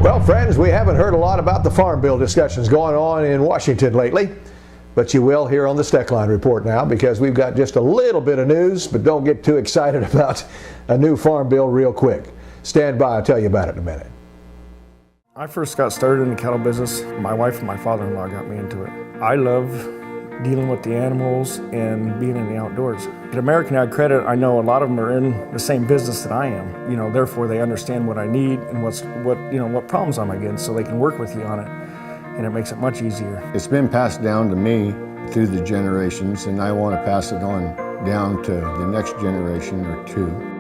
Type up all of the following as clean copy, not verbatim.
Well, friends, we haven't heard a lot about the farm bill discussions going on in Washington lately, but you will here on the Steckline Report now, because we've got just a little bit of news, but don't get too excited about a new farm bill real quick. Stand by, I'll tell you about it in a minute. I first got started in the cattle business. My wife and my father-in-law got me into it. I love dealing with the animals and being in the outdoors. At American Ag Credit, I know a lot of them are in the same business that I am. Therefore they understand what I need and what problems I'm against, so they can work with you on it, and it makes it much easier. It's been passed down to me through the generations, and I want to pass it on down to the next generation or two.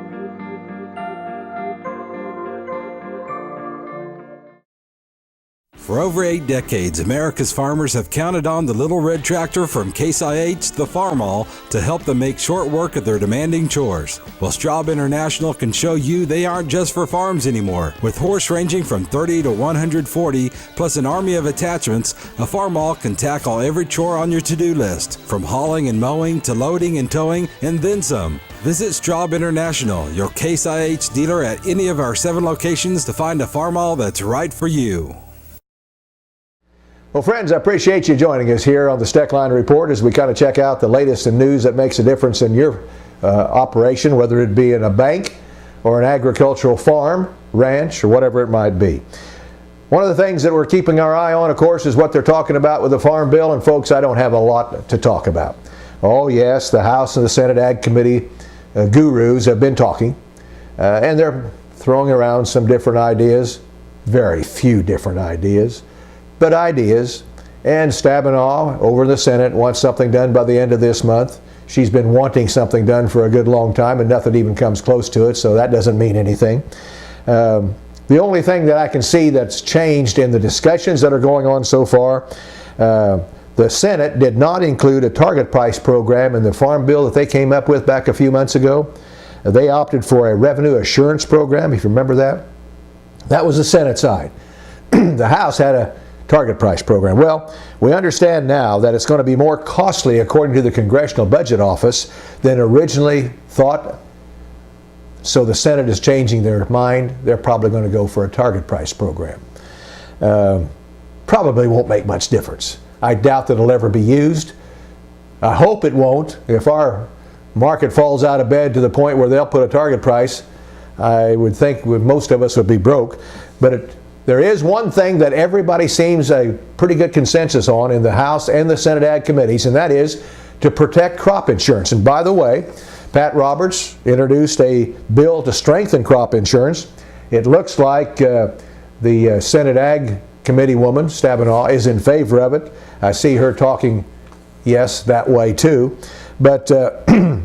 For over 8 decades, America's farmers have counted on the little red tractor from Case IH, the Farmall, to help them make short work of their demanding chores. Well, Straub International can show you they aren't just for farms anymore. With horse ranging from 30 to 140, plus an army of attachments, a Farmall can tackle every chore on your to-do list, from hauling and mowing to loading and towing, and then some. Visit Straub International, your Case IH dealer at any of our 7 locations, to find a Farmall that's right for you. Well, friends, I appreciate you joining us here on the Steckline Report as we kind of check out the latest in news that makes a difference in your operation, whether it be in a bank or an agricultural farm, ranch, or whatever it might be. One of the things that we're keeping our eye on, of course, is what they're talking about with the Farm Bill. And folks, I don't have a lot to talk about. Oh yes, the House and the Senate Ag Committee gurus have been talking, and they're throwing around some different ideas, very few different ideas, but ideas. And Stabenow over in the Senate wants something done by the end of this month. She's been wanting something done for a good long time, and nothing even comes close to it, so that doesn't mean anything. The only thing that I can see that's changed in the discussions that are going on so far, the Senate did not include a target price program in the farm bill that they came up with back a few months ago. They opted for a revenue assurance program, if you remember that. That was the Senate side. The House had a target price program. Well, we understand now that it's going to be more costly, according to the Congressional Budget Office, than originally thought. So the Senate is changing their mind. They're probably going to go for a target price program. Probably won't make much difference. I doubt that it'll ever be used. I hope it won't. If our market falls out of bed to the point where they'll put a target price, I would think most of us would be broke. But there is one thing that everybody seems a pretty good consensus on in the House and the Senate Ag Committees, and that is to protect crop insurance. And by the way, Pat Roberts introduced a bill to strengthen crop insurance. It looks like the Senate Ag Committee woman, Stabenow, is in favor of it. I see her talking, yes, that way too. But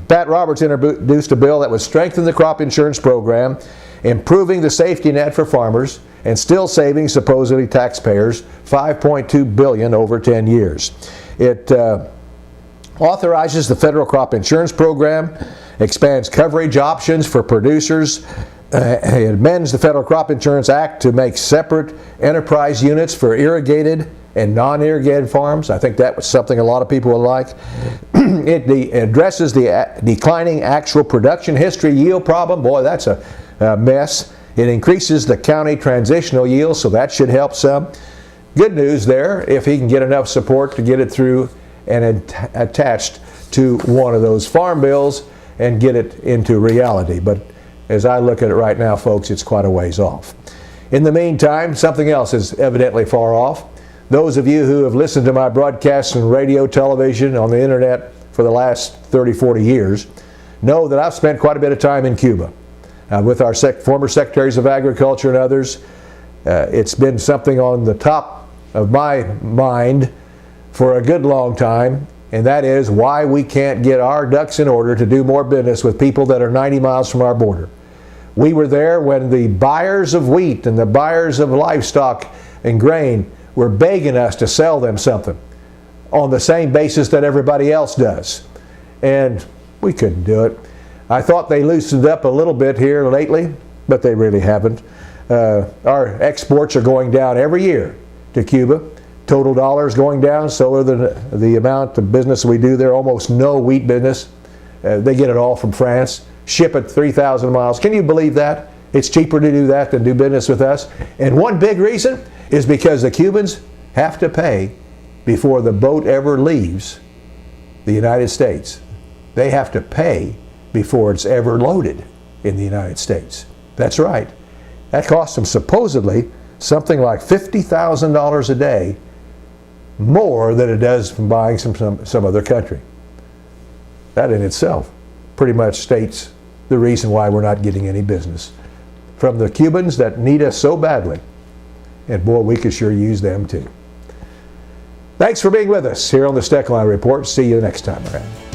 Pat Roberts introduced a bill that would strengthen the crop insurance program, improving the safety net for farmers, and still saving supposedly taxpayers $5.2 billion over 10 years. It authorizes the federal crop insurance program, expands coverage options for producers, it amends the Federal Crop Insurance Act to make separate enterprise units for irrigated and non-irrigated farms. I think that was something a lot of people would like. It addresses the declining actual production history yield problem. Boy, that's a mess. It increases the county transitional yield, so that should help some. Good news there, if he can get enough support to get it through and attached to one of those farm bills and get it into reality. But as I look at it right now, folks, it's quite a ways off. In the meantime, something else is evidently far off. Those of you who have listened to my broadcasts on radio, television, on the internet for the last 30, 40 years know that I've spent quite a bit of time in Cuba with our former Secretaries of Agriculture and others. It's been something on the top of my mind for a good long time, and that is why we can't get our ducks in order to do more business with people that are 90 miles from our border. We were there when the buyers of wheat and the buyers of livestock and grain were begging us to sell them something on the same basis that everybody else does. And we couldn't do it. I thought they loosened up a little bit here lately, but they really haven't. Our exports are going down every year to Cuba. Total dollars going down, so are the amount of business we do there. Almost no wheat business. They get it all from France. Ship it 3,000 miles. Can you believe that? It's cheaper to do that than do business with us. And one big reason is because the Cubans have to pay before the boat ever leaves the United States. They have to pay before it's ever loaded in the United States. That's right. That costs them supposedly something like $50,000 a day more than it does from buying some other country. That in itself pretty much states the reason why we're not getting any business from the Cubans that need us so badly. And boy, we could sure use them too. Thanks for being with us here on the Steckline Report. See you next time around.